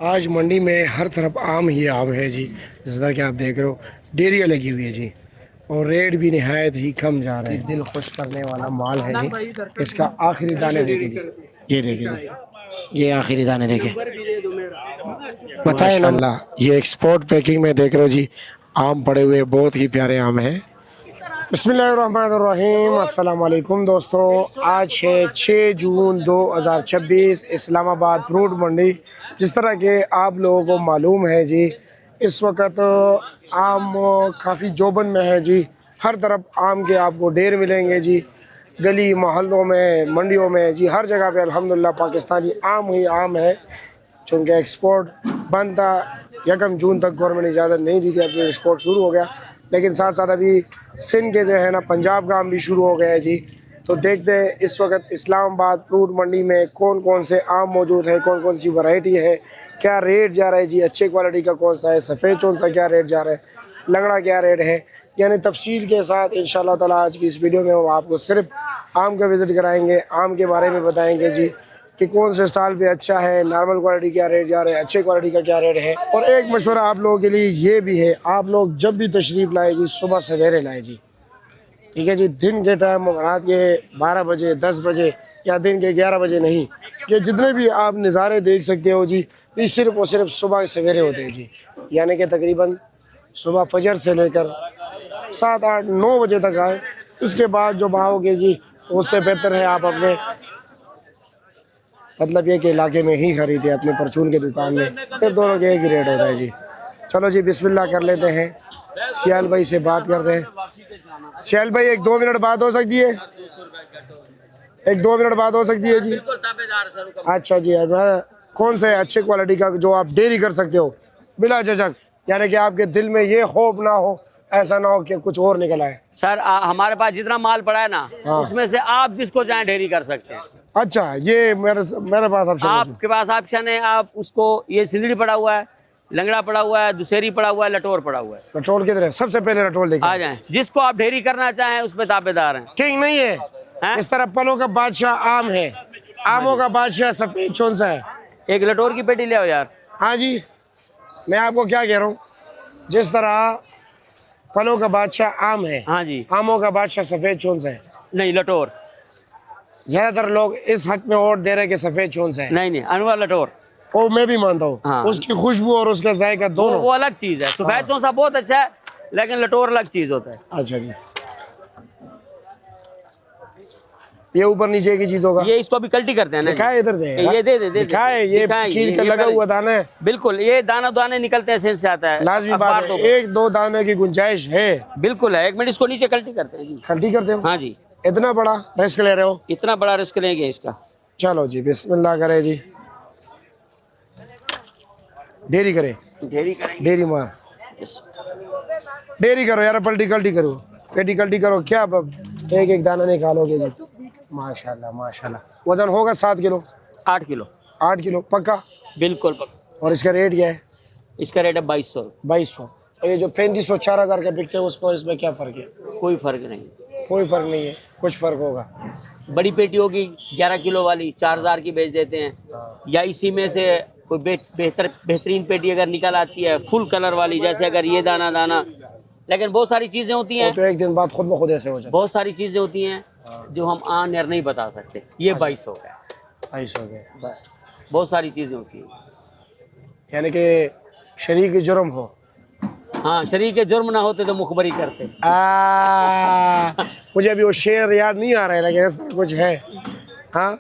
आज मंडी में हर तरफ आम ही आम है जी। जैसा कि आप देख रहे हो, डेरियाँ लगी हुई है जी, और रेट भी निहायत ही कम जा रहे हैं। दिल खुश करने वाला माल है जी। इसका आखिरी दाने देखे जी, ये देखिए जी, ये आखिरी दाने देखे, बताए ना अल्लाह। ये एक्सपोर्ट पैकिंग में देख रहे हो जी, आम पड़े हुए, बहुत ही प्यारे आम है। बिस्मिल्लाहिर्रहमानिर्रहीम, अस्सलाम वालेकुम दोस्तों। आज है 6 जून 2026, इस्लामाबाद फ्रूट मंडी। जिस तरह के आप लोगों को मालूम है जी, इस वक्त आम काफ़ी जोबन में है जी। हर तरफ आम के आपको ढेर मिलेंगे जी, गली मोहल्लों में, मंडियों में जी, हर जगह पे अल्हम्दुलिल्लाह पाकिस्तानी आम ही आम है। चूँकि एक्सपोर्ट बंद था, 1 जून तक गवर्नमेंट इजाज़त नहीं दी थी, अभी एक्सपोर्ट शुरू हो गया। लेकिन साथ साथ अभी सिंध के जो है ना, पंजाब का आम भी शुरू हो गया है जी। तो देखते हैं इस वक्त इस्लामाबाद फ्रूट मंडी में कौन कौन से आम मौजूद है, कौन कौन सी वैरायटी है, क्या रेट जा रहा है जी, अच्छे क्वालिटी का कौन सा है, सफ़ेद कौन सा क्या रेट जा रहा है, लंगड़ा क्या रेट है, यानी तफसील के साथ इंशाल्लाह ताला आज की इस वीडियो में हम आपको सिर्फ आम का विज़िट कराएंगे, आम के बारे में बताएंगे जी कि कौन से स्टाइल पे अच्छा है, नॉर्मल क्वालिटी क्या रेट जा रहा है, अच्छे क्वालिटी का क्या रेट है। और एक मशवरा आप लोगों के लिए ये भी है, आप लोग जब भी तशरीफ़ लाए जी, सुबह सवेरे लाए जी, ठीक है जी। दिन के टाइम, रात के 12 बजे, 10 बजे या दिन के 11 बजे नहीं, कि जितने भी आप नज़ारे देख सकते हो जी, ये सिर्फ़ और सिर्फ सुबह सवेरे होते हैं जी। यानी कि तकरीबन सुबह फजर से लेकर 7, 8, 9 बजे तक आए। उसके बाद जो भावोगे जी, उससे बेहतर है आप अपने, मतलब ये कि इलाके में ही खरीदे, अपने परचून के दुकान में, फिर दोनों के एक ही रेट होता है जी। चलो जी, बिस्मिल्लाह कर लेते हैं, सियाल भाई से बात करते हैं। सियाल भाई, 1-2 मिनट बात हो सकती है? 1-2 मिनट बात हो सकती है जी। अच्छा जी, कौन से अच्छे क्वालिटी का जो आप डेयरी कर सकते हो बिला झिझक, यानी कि आपके दिल में ये खौफ ना हो, ऐसा ना हो कि कुछ और निकल आए? सर हमारे पास जितना माल पड़ा है ना, हाँ। उसमें से आप जिसको चाहे ढेरी कर सकते हैं। अच्छा, ये मेरे पास ऑप्शन है। आपके पास ऑप्शन है, आप उसको, ये सिंदड़ी पड़ा हुआ है, लंगड़ा पड़ा हुआ है, दुशेरी पड़ा हुआ है, लटोर पड़ा हुआ है। लटोल किधर है? सबसे पहले लटोल देखिए। आ जाएं, जिसको आप ढेरी करना चाहें उसमें ताबेदार हैं। किंग नहीं है, हैं? इस तरह फलों का बादशाह आम है, आमों का बादशाह सफेद कौन सा है? एक लटोर की पेटी ले आओ यार। हाँ जी, मैं आपको क्या कह रहा हूँ, जिस तरह फलों का बादशाह आम है, हाँ जी। आमों का बादशाह सफेद कौन सा है? नहीं, लटोर। ज्यादातर लोग इस हक में वोट दे रहे हैं कि सफेद कौन सा है। नहीं, अनवर लटोर। वो मैं भी मानता हूँ। हाँ। उसकी खुशबू और उसका जायका दोनों, वो अलग चीज है। सफेद चौसा बहुत अच्छा है, लेकिन लटोर अलग चीज होता है। अच्छा जी, ये ऊपर नीचे की चीज होगा। ये इसको भी कल्टी करते हैं ना। दिखाए इधर दे, ये दे दिखाए, ये कील का लगा हुआ दाना है। बिल्कुल, ये दाने निकलते हैं, सेंस से आता है। लाजमी बात है, 1-2 दाने की गुंजाइश है। बिल्कुल है। 1 मिनट, इसको नीचे कल्टी करते हैं जी। खल्टी करते हो? हाँ जी। इतना बड़ा रिस्क ले रहे हो? इतना बड़ा रिस्क लेंगे इसका। चलो जी, बिस्मिल्लाह करे जी, डेरी करे, ढेरी करेंगे। डेरी मार, डेरी करो यार, पलटी कल्टी करो, पेटी कल्टी करो, क्या एक एक दाना निकालोगे जी। माशाल्लाह माशाल्लाह। वजन होगा 7 किलो? 8 किलो। 8 किलो पक्का? बिल्कुल पक्का। और इसका रेट क्या है? इसका रेट है 2200। 2200। और ये जो 3500 4000 के बिकते हैं, उसको इसमें क्या फ़र्क है? कोई फर्क नहीं। कोई फ़र्क नहीं है, कुछ फ़र्क होगा। बड़ी पेटी होगी 11 किलो वाली, 4000 की बेच देते हैं। या इसी में से कोई बेहतरीन पेटी अगर निकल आती है, फुल कलर वाली, जैसे अगर ये दाना, लेकिन बहुत सारी चीजें होती हैं। तो एक दिन बाद खुद ब खुद ऐसे हो जाए। बहुत सारी चीजें होती हैं जो हम ऑन एयर नहीं बता सकते। ये 2200 का 2200 के बस। बहुत सारी चीजें होती हैं, यानी कि शरीक जुर्म हो। हाँ, शरीक के जुर्म ना होते तो मुखबरी करते। मुझे अभी वो शेर याद नहीं आ रहा है, लेकिन ऐसा कुछ है। हाँ,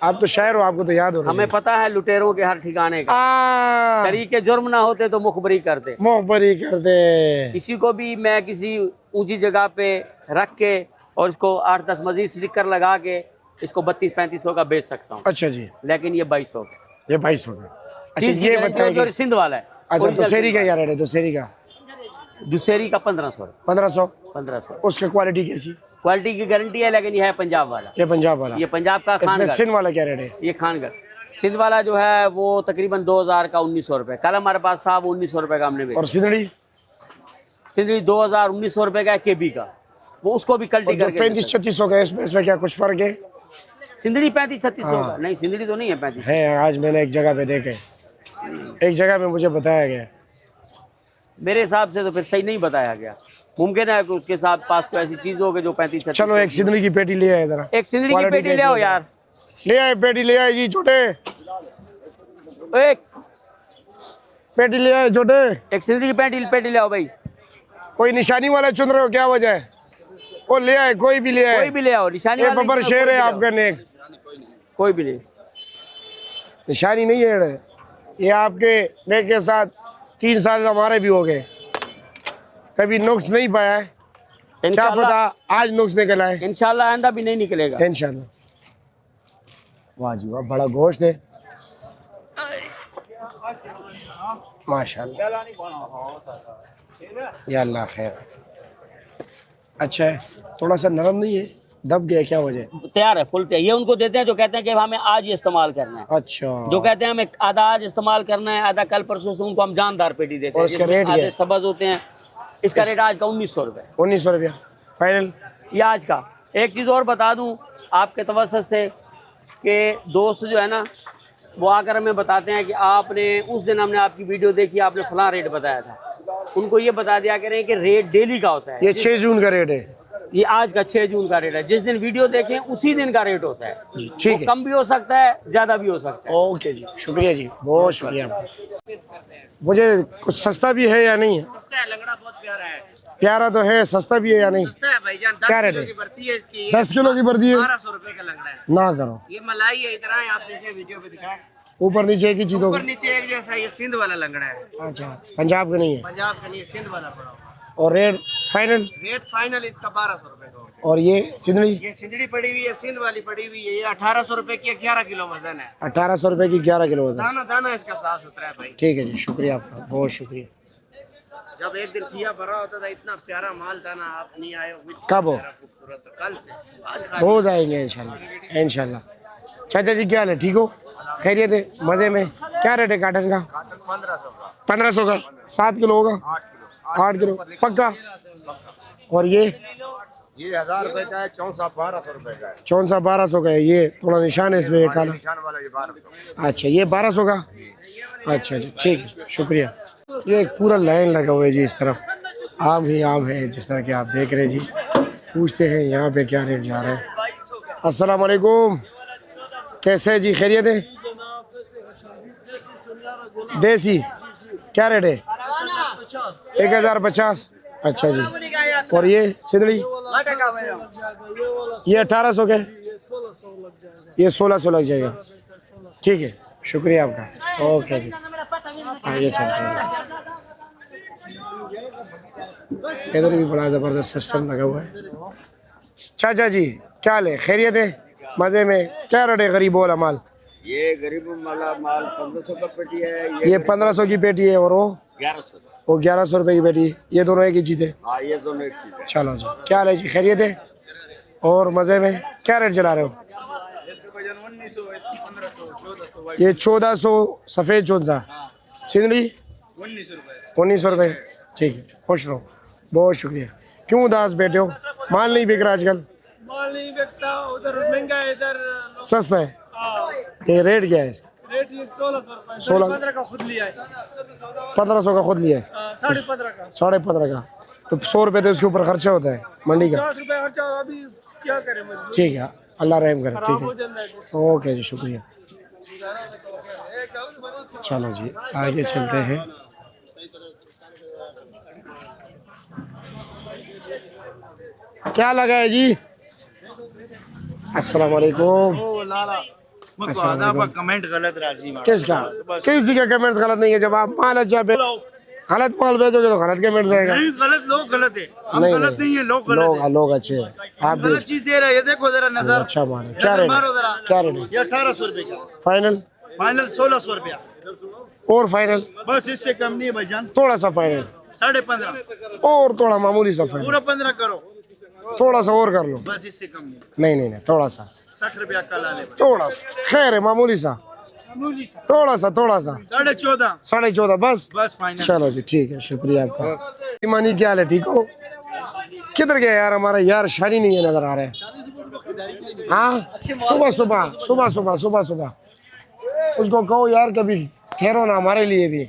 आप तो शायर हो, आपको तो याद हो। हमें पता है लुटेरों के हर ठिकाने का। शरीक के जुर्म ना होते तो मुखबरी करते। मुखबरी कर दे। किसी को भी मैं किसी ऊंची जगह पे रख के और इसको 8-10 मजीद स्टिकर लगा के इसको 3200-3500 का बेच सकता हूँ। अच्छा जी, लेकिन ये 2200 का। ये 2200 का। अच्छा, चीज ये बताइए, सिंध वाला है। अच्छा दुशेरी का क्या रेट है? दुशेरी का, दुशेरी का 1500। 1500। उसकी क्वालिटी कैसी? क्वालिटी की गारंटी है, लेकिन ये है पंजाब वाला। ये पंजाब वाला? ये पंजाब का खानगढ़। सिंध वाला क्या रेट है? ये खानगढ़। सिंध वाला जो है वो तकरीबन 2000 का 1900 रुपए। कल हमारे पास था, वो 1900 रुपए का हमने बेचा। और सिंधड़ी? सिंधड़ी 2000 1900 रुपए का केबी का, वो उसको भी कल्टी करके। 3500-3600 का, इसमें क्या कुछ फर्क है? सिंदड़ी 35-36 होगा? नहीं, सिंदड़ी तो नहीं है 35 है। आज मैंने एक जगह पे देखे, एक जगह पे मुझे बताया गया। मेरे हिसाब से तो फिर सही नहीं बताया गया। मुमकिन है कि उसके साथ पास कोई ऐसी चीज हो कि जो 35-36। चलो एक सिंदड़ी की पेटी ले आए जरा, एक सिंदड़ी की क्वालिटी पेटी ले आओ यार। ले आए पेटी, ले आए जी छोटे, एक पेटी ले आए छोटे। एक सिंदड़ी की पेटी ले आओ भाई। कोई निशानी वाला चुन रहे हो, क्या वजह है? वो ले आए, कोई भी ले आए, कोई भी ले आओ। निशानी ये वाला बब्बर नहीं, शेर कोई है भी ले आपका आओ। नेक, कोई भी ले। निशानी नहीं है ये आपके नेक के साथ 3 साल हमारे भी हो गए, कभी नुक्स नहीं पाया है। क्या इंशाल्लाह पता आज नुक्स निकला है। इंशाल्लाह आइंदा भी नहीं निकलेगा। इंशाल्लाह। वाह जी वाह, बड़ा गोश्त है माशाल्लाह। या अल्लाह खैर। अच्छा है, थोड़ा सा नरम नहीं है, दब गया, क्या वजह? तैयार है, फुल तैयार। ये उनको देते हैं जो कहते हैं कि हमें आज ही इस्तेमाल करना है। अच्छा, जो कहते हैं हमें आधा आज इस्तेमाल करना है, आधा कल परसों से, उनको हम जानदार पेटी देते हैं। और इसका रेट क्या है? सब्ज होते हैं। इसका रेट आज का 1900 रुपये। 1900 रुपया फाइनल ये आज का। एक चीज़ और बता दूं आपके तवज्जुह से कि दोस्त जो है ना, वो आकर हमें बताते हैं कि आपने उस दिन हमने आपकी वीडियो देखी, आपने फलां रेट बताया था। उनको ये बता दिया करें कि रेट डेली का होता है। ये 6 जून का रेट है, ये आज का 6 जून का रेट है। जिस दिन वीडियो देखें उसी दिन का रेट होता है। जी ठीक वो है। कम भी हो सकता है, ज़्यादा भी हो सकता है। ओके जी, शुक्रिया जी, बहुत शुक्रिया आपका। मुझे कुछ सस्ता भी है या नहीं है? सस्ता है, लंगड़ा बहुत प्यारा है। प्यारा तो है, सस्ता भी है या नहीं? सस्ता है भाईजान। क्या रेट है? भरती है इसकी 10 किलो की बर्दी है, 1200 रुपए का लंगड़ा है। ना करो। ये मलाई है, इतना है, आप देखिए वीडियो पे दिखाएं। ऊपर नीचे एक ही चीज होगी। ऊपर नीचे एक जैसा। ये सिंध वाला लंगड़ा है। अच्छा, पंजाब का नहीं है। पंजाब का नहीं है, सिंध वाला पड़ा हुआ। और रेट फाइनल? रेट फाइनल इसका 1200 रुपए का होगा। और ये सिंधड़ी? ये सिंधड़ी पड़ी हुई है, सिंध वाली पड़ी हुई है। ये 1800 रुपए की 11 किलो वजन है। 1800 रुपए की 11 किलो वजन। दाना दाना इसका साफ सुथरा है भाई। ठीक है जी, शुक्रिया आपका, बहुत शुक्रिया। जब एक दिन ठिया भरा होता था, इतना प्यारा माल था ना, आप नहीं आए हो। कब हो? खूबसूरत कल से आज खा रोज आएंगे इंशाल्लाह इंशाल्लाह। चाचा जी क्या हाल है, ठीक हो? खैरियत है, मजे में? क्या रेट है काटन का? 1500 का 7 किलो होगा? 8 किलो पक्का? और ये 1000 रुपए का है, चौंसा 1200 रुपए का है। चौंसा 1200 का है। ये थोड़ा निशान है इसमें, ये काला। निशान वाला ये 1200। अच्छा, ये 1200 का। अच्छा जी, ठीक है, शुक्रिया। ये एक पूरा लाइन लगा हुआ है जी, इस तरफ आम ही आम है, जिस तरह के आप देख रहे हैं जी। पूछते हैं यहाँ पे क्या रेट जा रहा है। अस्सलाम वालेकुम, कैसे है जी, खैरियत है? देसी क्या रेट है? 1050। अच्छा जी। और ये सिंदड़ी? ये 1800 के, ये 1600 लग जाएगा। ठीक है, शुक्रिया आपका, ओके जी। आगे चलते हैं। इधर भी बड़ा ज़बरदस्त सिस्टम लगा हुआ है। चाचा जी क्या हाल है, खैरियत है? मज़े में? क्या रेट है गरीब वाला माल? ये गरीब वाला माल 1500 का पेटी है। ये 1500 की पेटी है, और वो 1100। वो 1100 रुपए की पेटी। ये दोनों एक ही चीज़ है? हाँ, ये दोनों एक चीज है। चलो जी, क्या हाल है जी, खैरियत है? और मज़े में? क्या रेट चला रहे हो? ये 1400 सफ़ेद चौंसा। सिंदड़ी 1900 रुपये। ठीक है, खुश रहो, बहुत शुक्रिया। क्यों उदास बैठे हो? माल नहीं बिक रहा आजकल? माल नहीं बिकता, उधर महंगा है, इधर सस्ता है। ये रेट क्या है इसका? रेट ये 1600 रुपए। 16 का खुद लिया है। 1500 का खुद लिया है? 15.5 का। 15.5 का। तो 100 रुपये तो उसके ऊपर खर्चा होता है मंडी का। 50 रुपए खर्चा, अभी क्या करें, मजबूर ठीक है, अल्लाह रहम करे। खराब हो ठीक जाता है। है, ओके जी, शुक्रिया। चलो जी, आगे चलते हैं। क्या लगा है जी? अस्सलाम वालेकुम। कमेंट गलत राशि किसका? किसी का कमेंट गलत नहीं है। जब आप माल अच्छा गलत माल भेजोगे तो गलत कमेंट रहेगा। नहीं, गलत लोग गलत है, हम नहीं, गलत नहीं है, लोग गलत है। लोग अच्छे हैं, आप गलत देख। चीज दे रहे हैं, ये देखो जरा नजर। अच्छा माल है। क्या रेट मारो है? जरा। क्या रेट है? ये 1800 रुपए का फाइनल? फाइनल 1600 रुपया। और फाइनल? बस इससे कम नहीं है भाईजान। थोड़ा सा फाइनल 15.5 और थोड़ा मामूली सा फाइनल, पूरा 15 करो। थोड़ा सा और कर लो। बस इससे कम नहीं। नहीं नहीं नहीं, थोड़ा सा, 60 रुपया कल आने थोड़ा सा खैर है, मामूली सा, थोड़ा सा 14.5। 14.5 बस। बस फाइनल। चलो जी, ठीक है, शुक्रिया आपका। ईमानी क्या हाल है, ठीक हो? किधर गया यार हमारा यार? शानी नहीं है, नजर आ रहा है। हाँ सुबह सुबह सुबह सुबह सुबह सुबह उसको कहो यार कभी ठहरो ना हमारे लिए भी,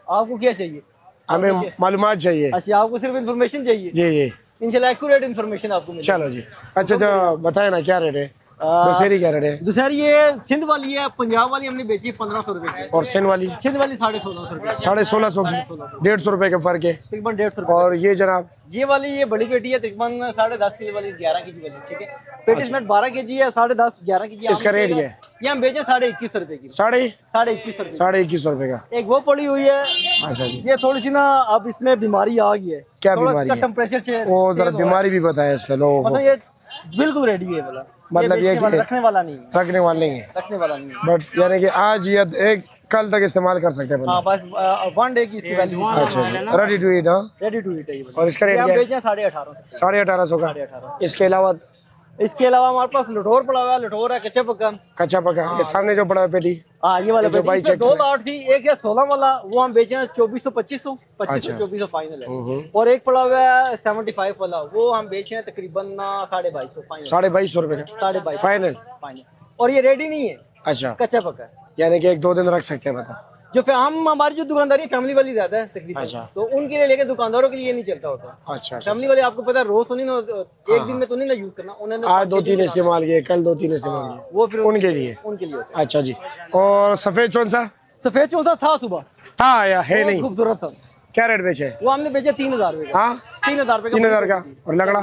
आपको क्या चाहिए? हमें मालूमात चाहिए। अच्छा, आपको सिर्फ इन्फॉर्मेशन चाहिए? जी जी इंशाल्लाह एक्यूरेट इन्फॉर्मेशन आपको मिलेगी। चलो जी। अच्छा बताए ना क्या रेट है, दशहरी क्या रेट है? दूसरी ये सिंध वाली है, पंजाब वाली हमने बेची 1500 रुपए की, और सेन वाली सिंध वाली 1650 रुपए, 1650 की, 150 रुपए का फर्क है। तकरीबन 150 रुपए। और ये जनाब ये वाली ये बड़ी पेटी है, तकरीबन 10.5 किलो वाली 11 केजी वाली, ठीक है। पेटी इसमें 12 केजी है, 10.5 11 केजी। इसका रेट ये ये हम बेचे 2150 रुपए की, साढ़े 2150 रुपए। 2150 रुपए का। एक वो पड़ी हुई है, अच्छा जी, ये थोड़ी सी ना अब इसमें बीमारी आ गई है। क्या थोड़ा बीमारी इसका है? टेम्परेचर वो जरा बीमारी भी बताया इसका लोगों को। मतलब ये बिल्कुल रेडी है वाला, मतलब ये बेचने वाला, कि- रखने वाला नहीं है, रखने वाले नहीं है, रखने वाला नहीं है। बट यानी कि आज या एक कल तक इस्तेमाल कर सकते हैं हाँ बंदा। बस 1 डे की इसकी वैल्यू। अच्छा जी, रेडी टू ईट। हाँ, रेडी टू ईट है ये वाली। और इसका रेट ये हम क्या है? बेचे हैं 1850 से। 1850 का। 1850। इसके अलावा इसके अलावा हमारे पास लटोर पड़ा हुआ है, लटोर है कच्चा पक्का। कच्चा पका, ये सामने जो पड़ा है पेटी, हाँ ये वाला ये जो भाई इसमें check दो कर- लाट थी, एक है 16 वाला, वो हम बेचे हैं 2400 2500 अच्छा। 2400 फाइनल है। और एक पड़ा हुआ है 75 वाला, वो हम बेचे हैं तकरीबन 2250 फाइनल। 2250 रुपए का 2250 फाइनल। फाइनल। और ये रेडी नहीं है, अच्छा, कच्चा पक्का है। यानी कि 1-2 दिन रख सकते हैं बता। जो हम हमारी जो दुकानदारी फैमिली वाली ज्यादा है तकरीबन, अच्छा। तो उनके लिए, लेकिन दुकानदारों के लिए नहीं चलता होता। अच्छा, फैमिली वाले आपको पता है रोज तो नहीं ना, एक दिन में तो नहीं ना यूज करना उन्होंने, आज 2-3 इस्तेमाल किए, कल 2-3 इस्तेमाल किए, वो फिर उनके लिए। उनके लिए होता है। अच्छा जी। और सफेद कौन सा सफेद चौसा था सुबह, था या है बहुत नहीं? खूबसूरत था, क्या रेट बेचे? वो हमने बेचा 3000 रुपए का। हाँ 3000 रुपए का। 3000 का। और लगड़ा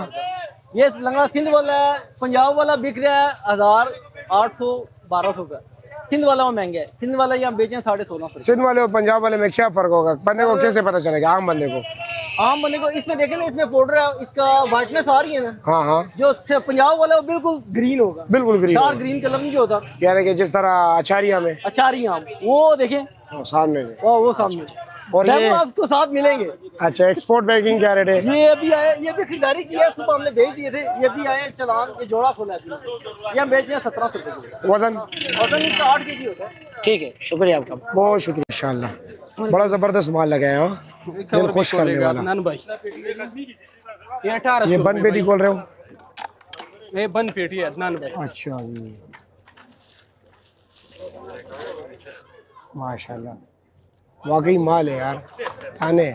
ये लंगड़ा सिंध वाला है, पंजाब वाला बिक रहा है 1800 1200 का। सिंध वाला वो महंगा है, सिंध वाला ये हम बेचे हैं 1650। सिंध वाले और पंजाब वाले में क्या फर्क होगा? बंदे को कैसे पता चलेगा, आम बंदे को? आम बंदे को इसमें देखे ना, इसमें पाउडर है, इसका वाइटनेस आ रही है ना। हाँ हाँ, जो पंजाब वाला है वो बिल्कुल ग्रीन होगा, बिल्कुल ग्रीन। डार्क ग्रीन कलर नहीं जो होता। यानी कि जिस तरह अचारिया में अचारी आम वो देखें, सामने में। वो सामने। और ये डेमो आपको साथ मिलेंगे। अच्छा, एक्सपोर्ट पैकिंग क्या रेट है? ये अभी आए, ये भी खरीदारी की है, सुबह हमने भेज दिए थे, ये भी आए चलान, ये जोड़ा खोला है। ये हम बेच रहे हैं 1700 रुपए। वजन वजन इसका 8 केजी होता है। ठीक है, शुक्रिया आपका, बहुत शुक्रिया। इंशाल्लाह बड़ा जबरदस्त माल लगाया हो, दिल खुश करने वाला। ये 1800 ये बन पेटी खोल रहे हो? ये बन पेटी है अदनान भाई। अच्छा जी, माशाल्लाह वाकई माल है यार। दाने,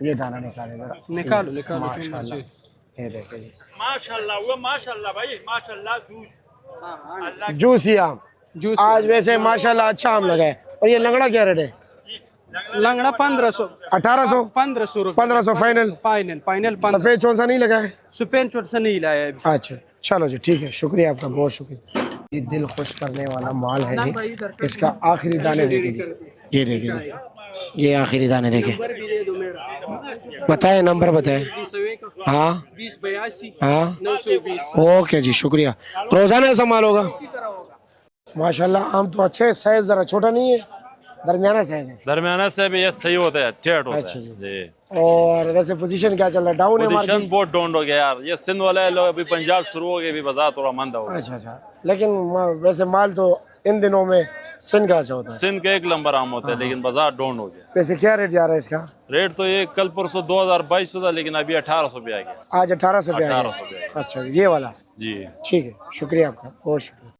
ये दाना निकाले जरा, निकालो निकालो जो माशाल्लाह। मर्जी। ये देखिए जी, माशाल्लाह, वो माशाल्लाह भाई, माशाल्लाह दूध। जूसी आम। जूस आज वैसे माशाल्लाह अच्छा आम लगा है। और ये लंगड़ा क्या रेट है? लंगड़ा 1500 1800 1500 रुपए 1500 फाइनल। Final final 1500। सफेद चौसा नहीं लगा है? सुपेन चोट से नहीं लाया है अभी। अच्छा चलो जी, ठीक है, शुक्रिया आपका, बहुत शुक्रिया। ये दिल खुश करने वाला माल है जी। इसका आखिरी दाने देखिए जी, ये देखिए जी, ये आखिरी दाने देखिए। बताए, नंबर बताए। हाँ 2082 हाँ, 920। ओके जी, शुक्रिया। रोजाना ऐसा माल होगा? माशाल्लाह आम तो अच्छे, साइज जरा छोटा नहीं है, दरमियाना साइज है। दरमियाना से भी ये सही होता है, टेट होता अच्छा है जी। जी। और वैसे पोजीशन क्या चल रहा है? डाउन है पोजीशन मार्केट? बहुत डाउन हो गया यार, ये सिंध वाले लोग अभी पंजाब शुरू हो गए, अभी बाजार थोड़ा मंदा हो गया। अच्छा अच्छा, लेकिन वैसे माल तो इन दिनों में सिंध का अच्छा होता है। सिंध के एक नंबर आम होता है, लेकिन बाजार डाउन हो गया। वैसे क्या रेट जा रहा है इसका? रेट तो ये कल परसों 2022 था, लेकिन अभी 1800 पे आ गया। आज 1800 पे आ 1800 पे आ गया। गया अच्छा, ये वाला। जी। ठीक है, शुक्रिया आपका, बहुत शुक्रिया।